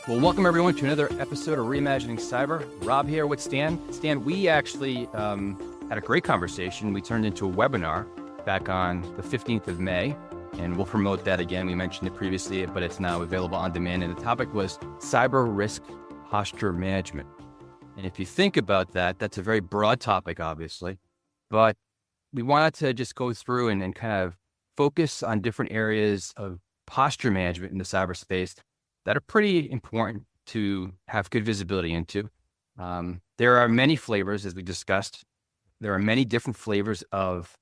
Well, welcome everyone to another episode of Reimagining Cyber. Rob here with Stan. Stan, we actually had a great conversation. We turned into a webinar back on the 15th of May, and we'll promote that again. We mentioned it previously, but it's now available on demand. And the topic was cyber risk posture management. And if you think about that, that's a very broad topic, obviously, but we wanted to just go through and kind of focus on different areas of posture management in the cyberspace that are pretty important to have good visibility into. There are many flavors, as we discussed. There are many different flavors of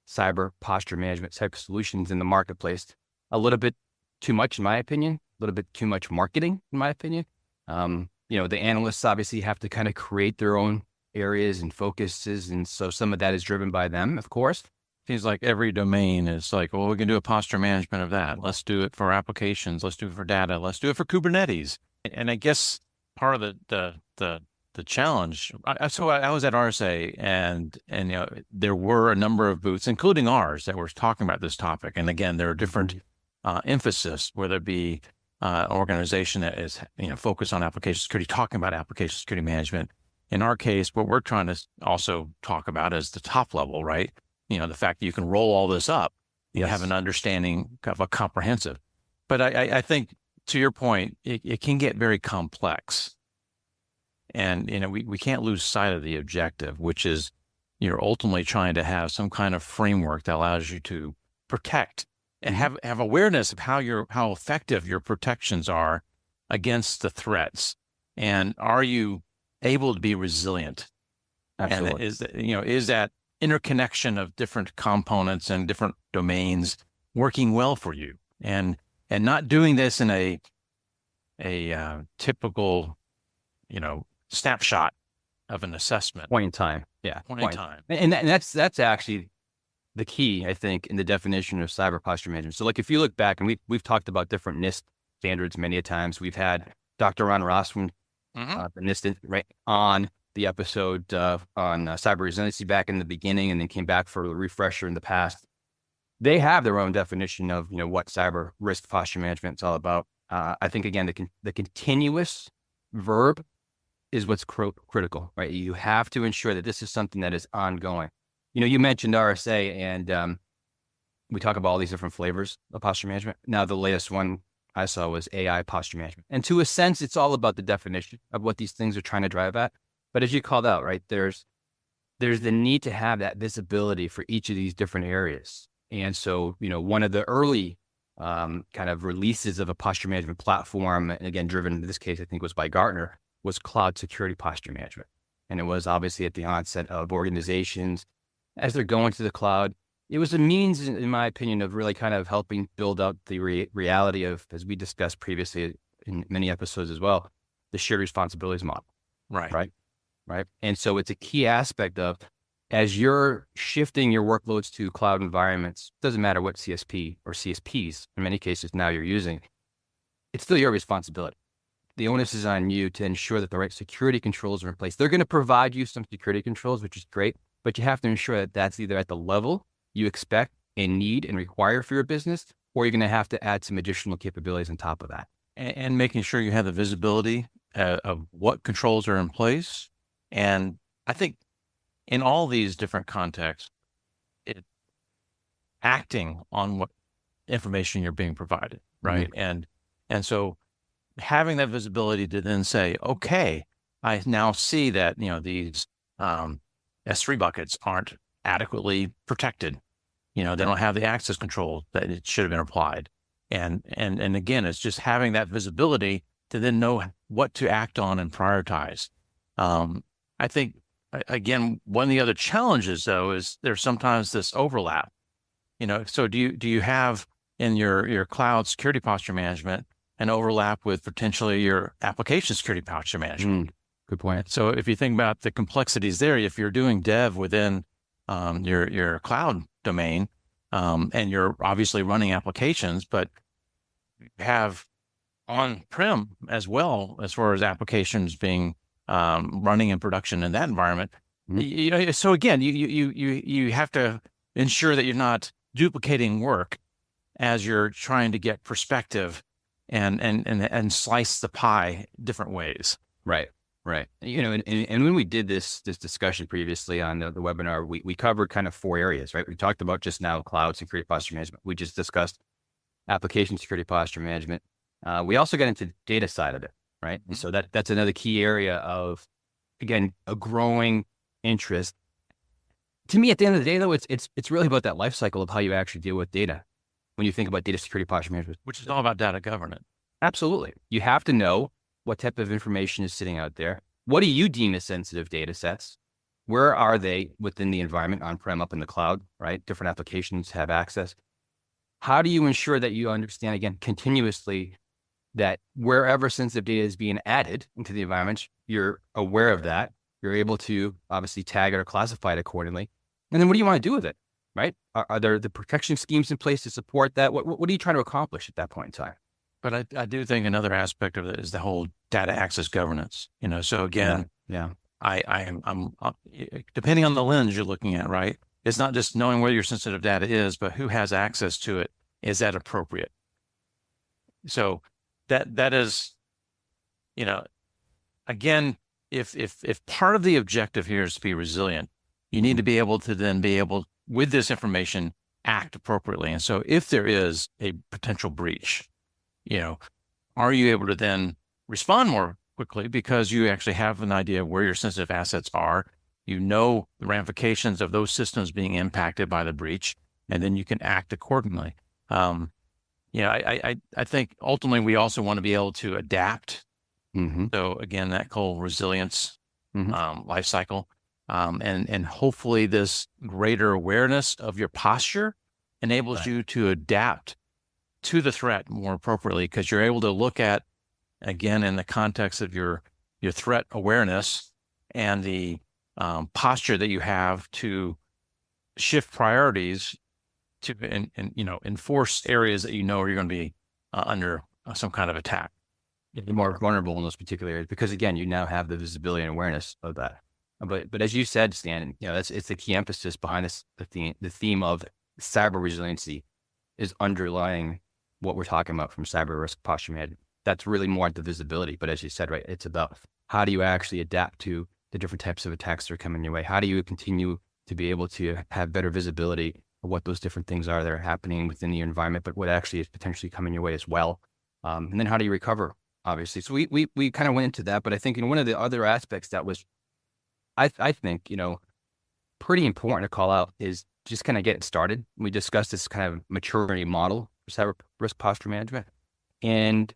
cyber posture management type solutions in the marketplace. A little bit too much, in my opinion, a little bit too much marketing, in my opinion. The analysts obviously have to kind of create their own areas and focuses. And so some of that is driven by them, of course. Seems like every domain is like, well, we can do a posture management of that. Let's do it for applications. Let's do it for data. Let's do it for Kubernetes. And I guess part of the challenge. So I was at RSA, and there were a number of booths, including ours, that were talking about this topic. And again, there are different emphasis, whether it be an organization that is focused on application security, talking about application security management. In our case, what we're trying to also talk about is the top level, right? The fact that you can roll all this up, you have an understanding of a comprehensive. But I think, to your point, it can get very complex. And, we can't lose sight of the objective, which is you're ultimately trying to have some kind of framework that allows you to protect and have awareness of how effective your protections are against the threats. And are you able to be resilient? Absolutely. And is that interconnection of different components and different domains working well for you, and not doing this in a typical, snapshot of an assessment. Point in time. Yeah. Point in time. And that's actually the key, I think, in the definition of cyber posture management. So like, if you look back, and we've talked about different NIST standards many a times. We've had Dr. Ron Ross from the NIST right on the episode on cyber resiliency back in the beginning, and then came back for a refresher in the past. They have their own definition of what cyber risk posture management is all about. I think, again, the continuous verb is what's critical, right? You have to ensure that this is something that is ongoing. You mentioned RSA, and we talk about all these different flavors of posture management. Now, the latest one I saw was AI posture management, and to a sense, it's all about the definition of what these things are trying to drive at. But as you called out, right, there's the need to have that visibility for each of these different areas. And so, one of the early kind of releases of a posture management platform, and again, driven in this case, I think was by Gartner, was cloud security posture management. And it was obviously at the onset of organizations as they're going to the cloud. It was a means, in my opinion, of really kind of helping build out the reality of, as we discussed previously in many episodes as well, the shared responsibilities model. Right. And so it's a key aspect of, as you're shifting your workloads to cloud environments, doesn't matter what CSP or CSPs, in many cases now you're using, it's still your responsibility. The onus is on you to ensure that the right security controls are in place. They're going to provide you some security controls, which is great, but you have to ensure that that's either at the level you expect and need and require for your business, or you're going to have to add some additional capabilities on top of that. And making sure you have the visibility of what controls are in place. And I think in all these different contexts, acting on what information you're being provided, right? And so having that visibility to then say, okay, I now see that these S3 buckets aren't adequately protected. They don't have the access control that it should have been applied. And again, it's just having that visibility to then know what to act on and prioritize. I think, again, one of the other challenges, though, is there's sometimes this overlap. So do you have in your cloud security posture management an overlap with potentially your application security posture management? Good point. So if you think about the complexities there, if you're doing dev within your cloud domain, and you're obviously running applications, but you have on-prem as well, as far as applications being running in production in that environment. So again, you have to ensure that you're not duplicating work as you're trying to get perspective and slice the pie different ways. Right. Right. And when we did this discussion previously on the webinar, we covered kind of 4 areas, right? We talked about just now cloud security posture management. We just discussed application security posture management. We also got into data side of it, right? And so that's another key area of, again, a growing interest. To me, at the end of the day, though, it's really about that life cycle of how you actually deal with data when you think about data security posture management, which is all about data governance. Absolutely. You have to know what type of information is sitting out there. What do you deem as sensitive data sets? Where are they within the environment, on-prem, up in the cloud, right? Different applications have access. How do you ensure that you understand, again, continuously, that wherever sensitive data is being added into the environment, you're aware of that. You're able to obviously tag it or classify it accordingly. And then what do you want to do with it, right? Are there the protection schemes in place to support that? What are you trying to accomplish at that point in time? But I do think another aspect of it is the whole data access governance. So again, I'm depending on the lens you're looking at, right? It's not just knowing where your sensitive data is, but who has access to it. Is that appropriate? So that is, again, if part of the objective here is to be resilient, you need to be able to then be able, with this information, act appropriately. And so if there is a potential breach, are you able to then respond more quickly because you actually have an idea of where your sensitive assets are? You know the ramifications of those systems being impacted by the breach, and then you can act accordingly. I think ultimately we also want to be able to adapt. So again, that whole resilience life cycle, and hopefully this greater awareness of your posture enables you to adapt to the threat more appropriately, because you're able to look at, again, in the context of your threat awareness and the posture that you have to shift priorities to enforce areas that are going to be under some kind of attack. You're more vulnerable in those particular areas because, again, you now have the visibility and awareness of that. But as you said, Stan, it's the key emphasis behind this. The theme of cyber resiliency is underlying what we're talking about from cyber risk posture management. That's really more at the visibility. But as you said, right, it's about how do you actually adapt to the different types of attacks that are coming your way? How do you continue to be able to have better visibility of what those different things are that are happening within the environment, but what actually is potentially coming your way as well? And then how do you recover, obviously? So we kind of went into that, but I think one of the other aspects that was, I think, pretty important to call out is just kind of getting started. We discussed this kind of maturity model for cyber risk posture management, and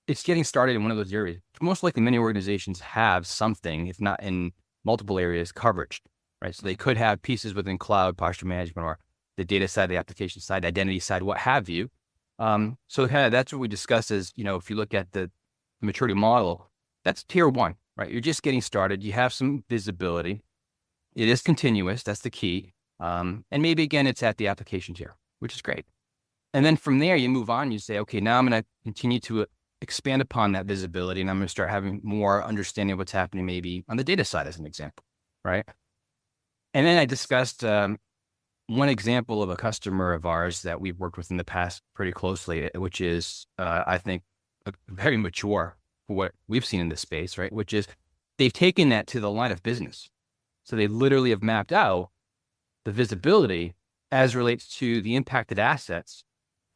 it's getting started in one of those areas. Most likely many organizations have something, if not in multiple areas, coverage, right? So they could have pieces within cloud posture management or the data side, the application side, identity side, what have you. So kind of that's what we discussed is, if you look at the maturity model, that's tier 1, right? You're just getting started. You have some visibility. It is continuous. That's the key. And maybe, again, it's at the application tier, which is great. And then from there, you move on. You say, okay, now I'm going to continue to expand upon that visibility, and I'm going to start having more understanding of what's happening maybe on the data side as an example, right? And then I discussed one example of a customer of ours that we've worked with in the past pretty closely, which is, I think, very mature for what we've seen in this space, right? Which is they've taken that to the line of business. So they literally have mapped out the visibility as relates to the impacted assets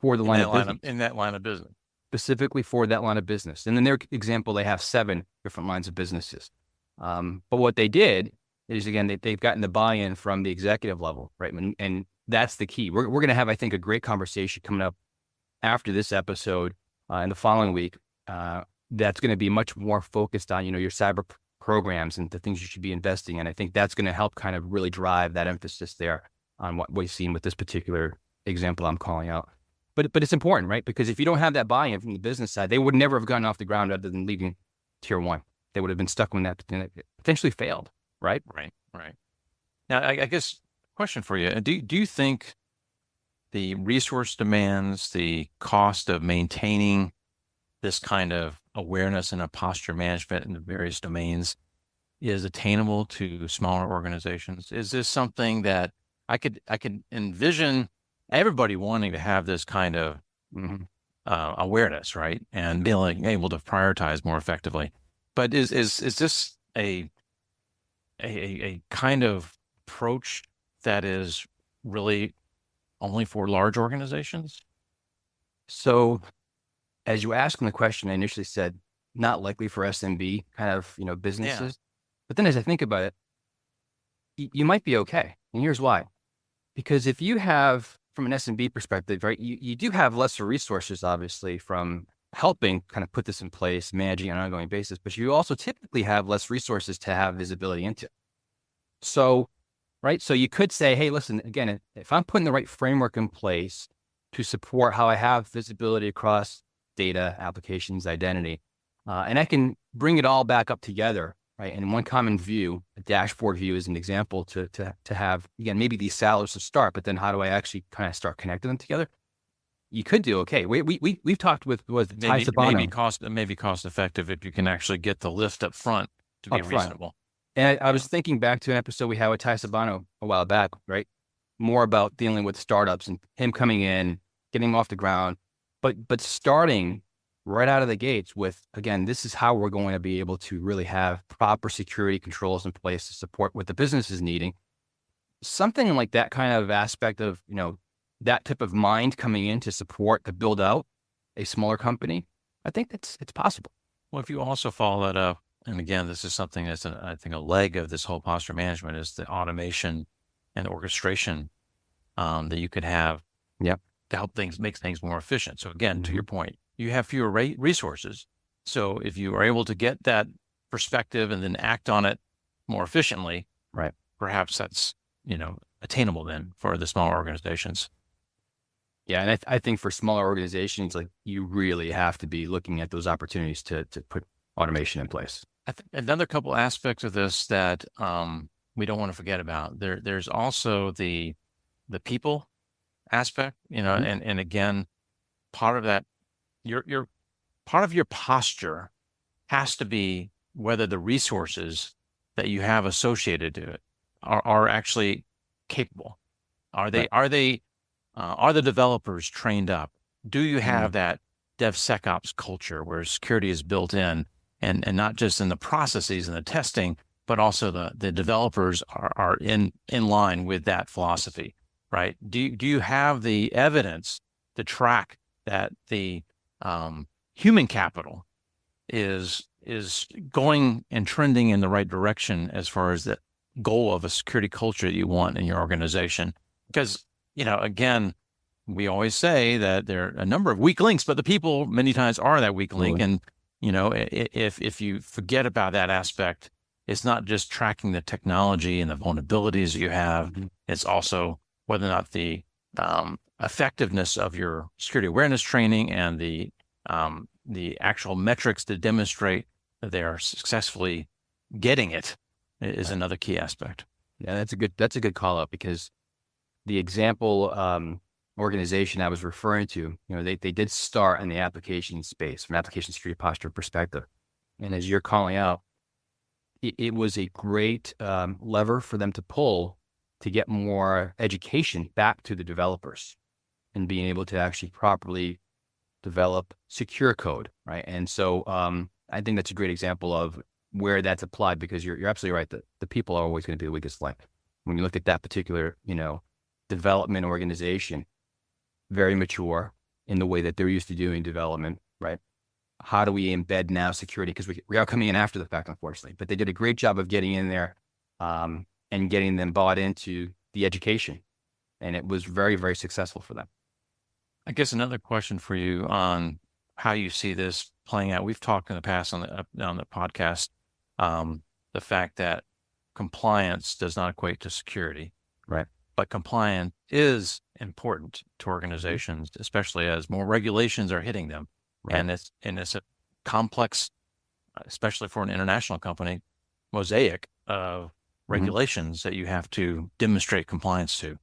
for the line of business. In that line of business. Specifically for that line of business. And in their example, they have 7 different lines of businesses. But what they did is, again, they've gotten the buy-in from the executive level, right? And that's the key. We're going to have, I think, a great conversation coming up after this episode in the following week. That's going to be much more focused on, your cyber programs and the things you should be investing in. I think that's going to help kind of really drive that emphasis there on what we've seen with this particular example I'm calling out. But it's important, right? Because if you don't have that buy-in from the business side, they would never have gotten off the ground other than leaving tier 1. They would have been stuck when that potentially failed, right? Right. Now, I guess question for you: Do you think the resource demands, the cost of maintaining this kind of awareness and a posture management in the various domains is attainable to smaller organizations? Is this something that I could envision everybody wanting to have this kind of awareness, right? And being able to prioritize more effectively. But is this a kind of approach that is really only for large organizations? So as you asked in the question, I initially said not likely for SMB kind of, Yeah. businesses. But then as I think about it, you might be okay. And here's why. Because if you have, from an SMB perspective, right, you do have lesser resources, obviously, from helping kind of put this in place, managing on an ongoing basis, but you also typically have less resources to have visibility into. So, right, so you could say, hey, listen, again, if I'm putting the right framework in place to support how I have visibility across data, applications, identity, and I can bring it all back up together, right? And in one common view, a dashboard view is an example to have, again, maybe these silos to start, but then how do I actually kind of start connecting them together? You could do okay. We've talked with Ty Sabano. Maybe cost effective if you can actually get the lift up front to be reasonable. And I was thinking back to an episode we had with Ty Sabano a while back, right? More about dealing with startups and him coming in, getting them off the ground, but starting right out of the gates with, again, this is how we're going to be able to really have proper security controls in place to support what the business is needing. Something like that kind of aspect of, that type of mind coming in to support, to build out a smaller company, I think it's possible. Well, if you also follow that up, and again, this is something that's, I think, a leg of this whole posture management is the automation and orchestration that you could have to help make things more efficient. So again, to your point, you have fewer resources. So if you are able to get that perspective and then act on it more efficiently, right? Perhaps that's, attainable then for the smaller organizations. Yeah. And I think for smaller organizations, like, you really have to be looking at those opportunities to put automation in place. I think another couple aspects of this that we don't want to forget about, there's also the people aspect, and again, part of that, your part of your posture has to be whether the resources that you have associated to it are actually capable. Are they are the developers trained up? Do you have that DevSecOps culture where security is built in, and not just in the processes and the testing, but also the developers are in line with that philosophy, right? Do you have the evidence to track that the human capital is going and trending in the right direction as far as the goal of a security culture that you want in your organization? Because, again, we always say that there are a number of weak links, but the people many times are that weak link. And, if you forget about that aspect, it's not just tracking the technology and the vulnerabilities that you have. It's also whether or not the effectiveness of your security awareness training and the actual metrics to demonstrate that they are successfully getting it is another key aspect. Yeah, that's a good call out, because the example organization I was referring to, they did start in the application space from an application security posture perspective. And as you're calling out, it was a great lever for them to pull to get more education back to the developers and being able to actually properly develop secure code, right? And so I think that's a great example of where that's applied, because you're absolutely right that the people are always going to be the weakest link. When you look at that particular, development organization, very mature in the way that they're used to doing development, right? How do we embed now security? Because we are coming in after the fact, unfortunately, but they did a great job of getting in there and getting them bought into the education. And it was very, very successful for them. I guess another question for you on how you see this playing out. We've talked in the past on the podcast, the fact that compliance does not equate to security, right? But compliance is important to organizations, especially as more regulations are hitting them. Right. And it's a complex, especially for an international company, mosaic of regulations that you have to demonstrate compliance to.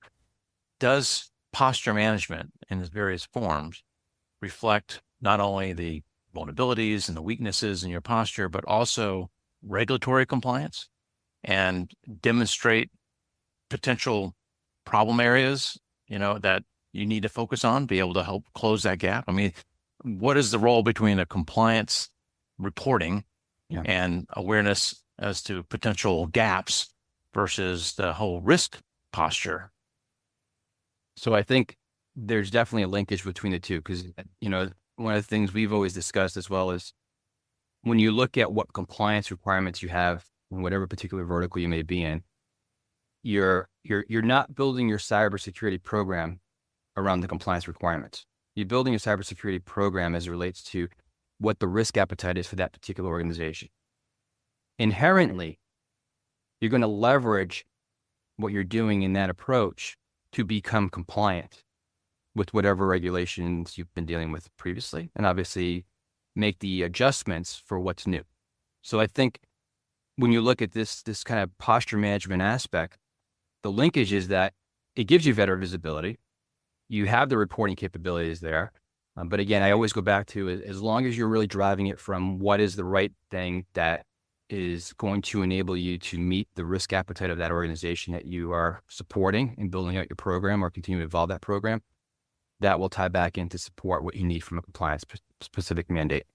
Does posture management in its various forms reflect not only the vulnerabilities and the weaknesses in your posture, but also regulatory compliance, and demonstrate potential problem areas, that you need to focus on, be able to help close that gap? I mean, what is the role between a compliance reporting Yeah. and awareness as to potential gaps versus the whole risk posture? So I think there's definitely a linkage between the two because, one of the things we've always discussed as well is when you look at what compliance requirements you have in whatever particular vertical you may be in, you're not building your cybersecurity program around the compliance requirements. You're building your cybersecurity program as it relates to what the risk appetite is for that particular organization. Inherently, you're going to leverage what you're doing in that approach to become compliant with whatever regulations you've been dealing with previously, and obviously make the adjustments for what's new. So I think when you look at this kind of posture management aspect, the linkage is that it gives you better visibility. You have the reporting capabilities there. But again, I always go back to as long as you're really driving it from what is the right thing that is going to enable you to meet the risk appetite of that organization that you are supporting and building out your program or continue to evolve that program, that will tie back in to support what you need from a compliance specific mandate.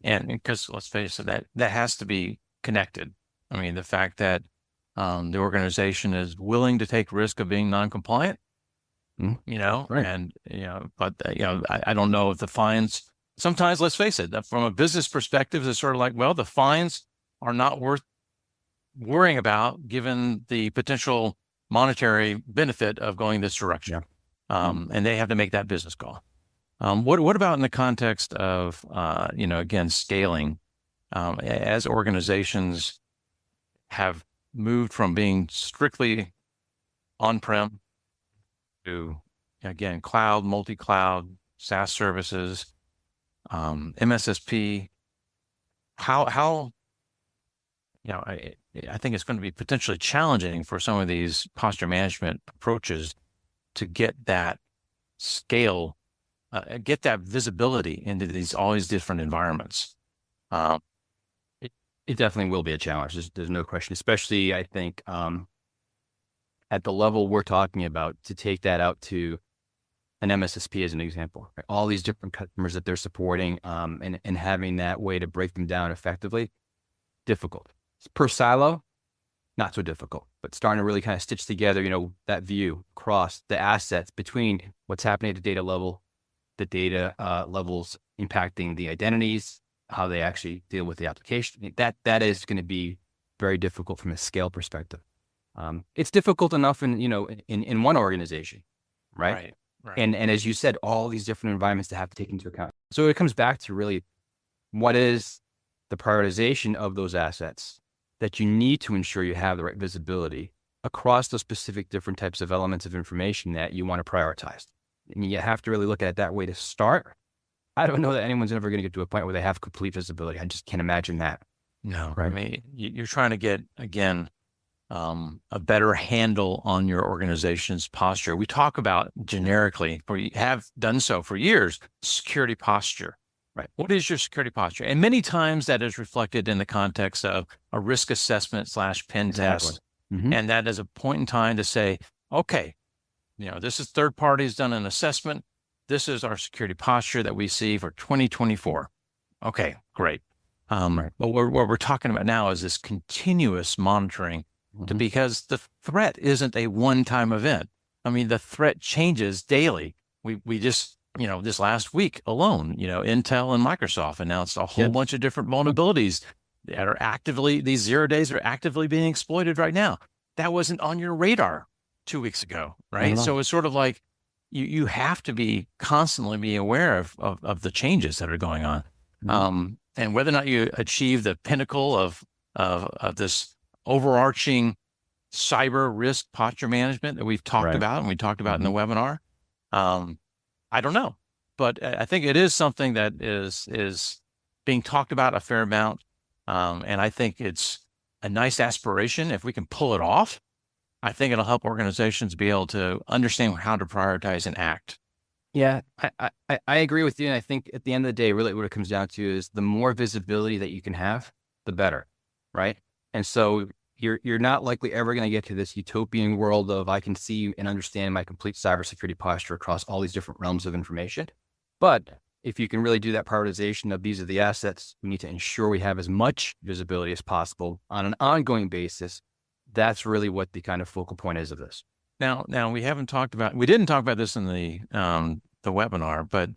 And because let's face it, that has to be connected. I mean, the fact that the organization is willing to take risk of being non-compliant, right. and, but, I don't know if the fines, sometimes, let's face it, from a business perspective, it's sort of like, well, the fines are not worth worrying about given the potential monetary benefit of going this direction. Yeah. And they have to make that business call. What about in the context of, again, scaling, as organizations have moved from being strictly on-prem to, again, cloud, multi-cloud, SaaS services, MSSP, how I think it's going to be potentially challenging for some of these posture management approaches to get that scale, get that visibility into all these different environments. It definitely will be a challenge. There's no question, especially I think at the level we're talking about, to take that out to an MSSP as an example, right? All these different customers that they're supporting, and having that way to break them down effectively, difficult. Per silo, not so difficult, but starting to really kind of stitch together, that view across the assets between what's happening at the data level, the data levels impacting the identities, how they actually deal with the application. That is going to be very difficult from a scale perspective. It's difficult enough in one organization, right? Right. And as you said, all these different environments to have to take into account. So it comes back to really what is the prioritization of those assets that you need to ensure you have the right visibility across those specific different types of elements of information that you want to prioritize. And you have to really look at it that way to start. I don't know that anyone's ever going to get to a point where they have complete visibility. I just can't imagine that. No, right. I mean, you're trying to get, again, a better handle on your organization's posture. We talk about generically, or you have done so for years, security posture. Right. What is your security posture? And many times that is reflected in the context of a risk assessment / pen test. Mm-hmm. And that is a point in time to say, okay, this is third parties done an assessment. This is our security posture that we see for 2024. Okay, great. Right. But what we're talking about now is this continuous monitoring, because the threat isn't a one-time event. I mean, the threat changes daily. We just, this last week alone, Intel and Microsoft announced a whole bunch of different vulnerabilities that are these 0 days are actively being exploited right now. That wasn't on your radar 2 weeks ago, right? So it's sort of like you have to be constantly aware of the changes that are going on. Mm-hmm. And whether or not you achieve the pinnacle of this overarching cyber risk posture management that we've talked about, and we talked about in the webinar, I don't know, but I think it is something that is being talked about a fair amount. And I think it's a nice aspiration. If we can pull it off, I think it'll help organizations be able to understand how to prioritize and act. Yeah, I agree with you. And I think at the end of the day, really what it comes down to is the more visibility that you can have, the better, right? And so you're not likely ever going to get to this utopian world of I can see and understand my complete cybersecurity posture across all these different realms of information. But if you can really do that prioritization of these are the assets, we need to ensure we have as much visibility as possible on an ongoing basis. That's really what the kind of focal point is of this. Now we didn't talk about this in the webinar, but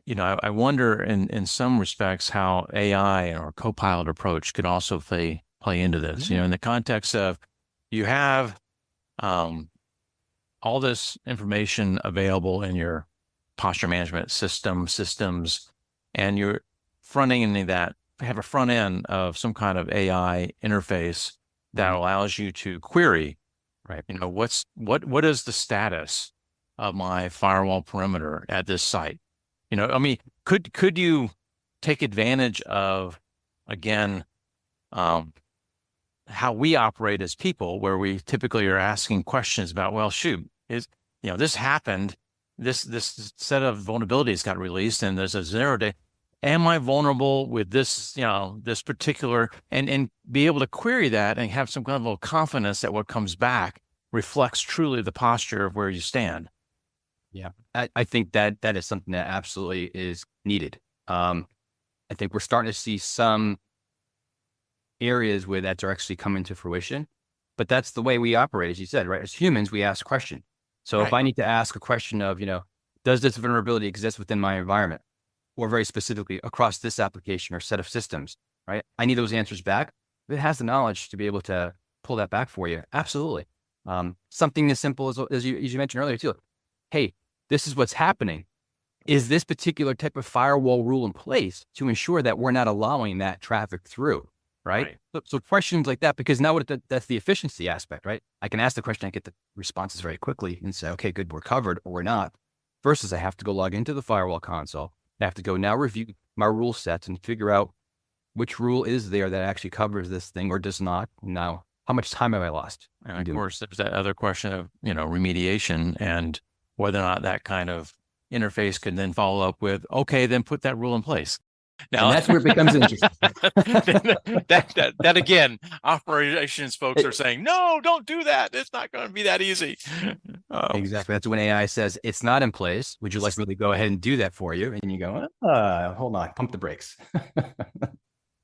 I wonder in some respects how AI or co-pilot approach could also play into this. In the context of you have all this information available in your posture management systems, and you're fronting that have a front end of some kind of AI interface that allows you to query, right? What is the status of my firewall perimeter at this site? Could you take advantage of, again, how we operate as people, where we typically are asking questions about, well, shoot, this happened, this set of vulnerabilities got released, and there's a 0 day. Am I vulnerable with this, this particular, and be able to query that and have some kind of little confidence that what comes back reflects truly the posture of where you stand. Yeah, I think that is something that absolutely is needed. I think we're starting to see some areas where that's actually coming to fruition, but that's the way we operate, as you said, right? As humans, we ask questions. So if I need to ask a question of, does this vulnerability exist within my environment, or very specifically across this application or set of systems, right? I need those answers back. If it has the knowledge to be able to pull that back for you, absolutely. Something as simple as you mentioned earlier too. Hey, this is what's happening. Is this particular type of firewall rule in place to ensure that we're not allowing that traffic through, right? So questions like that, because now that's the efficiency aspect, right? I can ask the question, I get the responses very quickly and say, okay, good, we're covered, or we're not, versus I have to go log into the firewall console. I have to go now review my rule sets and figure out which rule is there that actually covers this thing or does not. Now, how much time have I lost? And of course, there's that other question of, remediation and whether or not that kind of interface can then follow up with, okay, then put that rule in place. Now, and that's where it becomes interesting. that again, operations folks are saying, no, don't do that. It's not going to be that easy. Exactly. That's when AI says it's not in place. Would you like me to go ahead and do that for you? And you go, hold on, pump the brakes.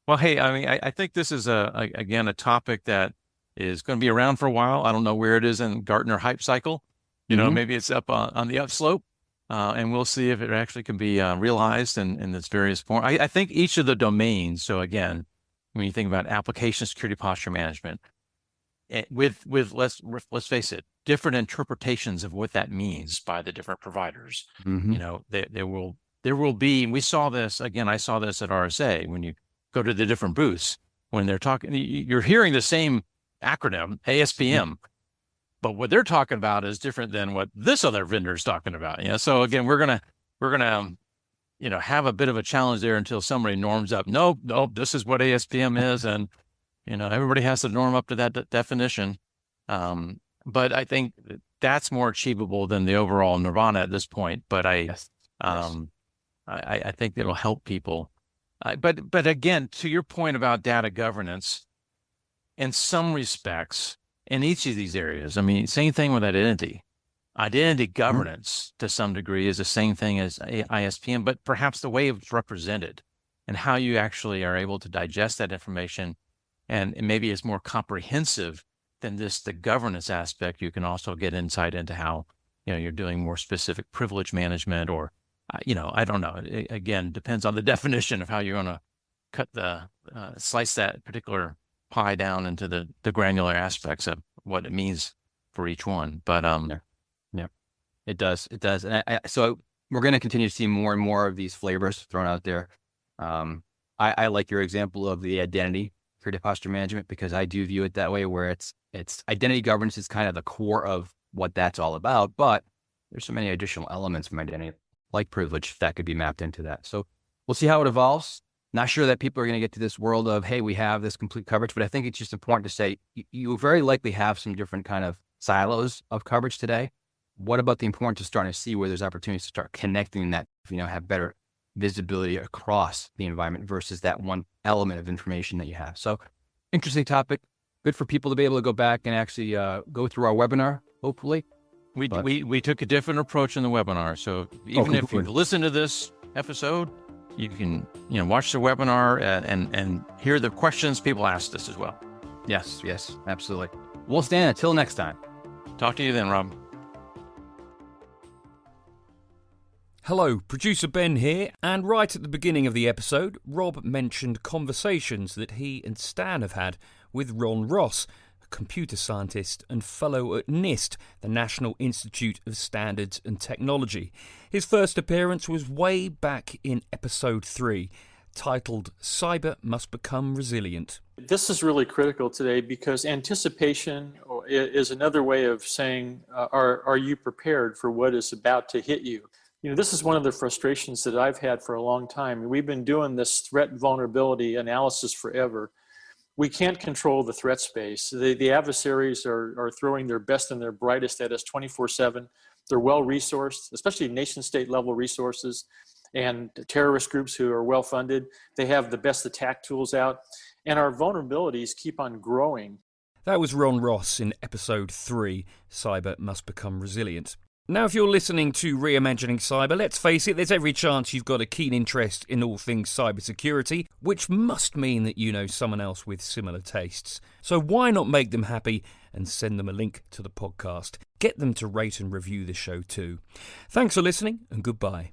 Well, hey, I think this is again a topic that is going to be around for a while. I don't know where it is in Gartner hype cycle. Maybe it's up on the upslope. And we'll see if it actually can be realized in its various forms. I think each of the domains. So again, when you think about application security posture management, with let's face it, different interpretations of what that means by the different providers. There will be. We saw this again. I saw this at RSA when you go to the different booths when they're talking. You're hearing the same acronym ASPM. But what they're talking about is different than what this other vendor is talking about. So again, we're gonna have a bit of a challenge there until somebody norms up. Nope, this is what ASPM is, and everybody has to norm up to that definition. But I think that's more achievable than the overall nirvana at this point. But I think it'll help people. But again, to your point about data governance, in some respects. In each of these areas, same thing with identity. Identity governance to some degree is the same thing as ISPM, but perhaps the way it's represented and how you actually are able to digest that information, and maybe it's more comprehensive than the governance aspect. You can also get insight into how you're doing more specific privilege management, or I don't know. It, again, depends on the definition of how you're going to slice that particular pie down into the granular aspects of what it means for each one. But yeah, it does. And so we're going to continue to see more and more of these flavors thrown out there. I like your example of the identity security posture management, because I do view it that way, where it's identity governance is kind of the core of what that's all about, but there's so many additional elements from identity, like privilege, that could be mapped into that. So we'll see how it evolves. Not sure that people are going to get to this world of, hey, we have this complete coverage, but I think it's just important to say you very likely have some different kind of silos of coverage today. What about the importance of starting to see where there's opportunities to start connecting that, have better visibility across the environment versus that one element of information that you have? So interesting topic. Good for people to be able to go back and actually go through our webinar, hopefully. We took a different approach in the webinar. So even if you've listened to this episode, you can watch the webinar and hear the questions people asked us as well. Yes, absolutely. Well, Stan, until next time. Talk to you then, Rob. Hello, producer Ben here, and right at the beginning of the episode, Rob mentioned conversations that he and Stan have had with Ron Ross, a computer scientist and fellow at NIST, the National Institute of Standards and Technology. His first appearance was way back in episode 3, titled Cyber Must Become Resilient. This is really critical today because anticipation is another way of saying, are you prepared for what is about to hit you? This is one of the frustrations that I've had for a long time. We've been doing this threat vulnerability analysis forever. We can't control the threat space. The adversaries are throwing their best and their brightest at us 24/7. They're well-resourced, especially nation-state level resources, and terrorist groups who are well-funded. They have the best attack tools out, and our vulnerabilities keep on growing. That was Ron Ross in episode 3, Cyber Must Become Resilient. Now, if you're listening to Reimagining Cyber, let's face it, there's every chance you've got a keen interest in all things cybersecurity, which must mean that you know someone else with similar tastes. So why not make them happy and send them a link to the podcast? Get them to rate and review the show too. Thanks for listening, and goodbye.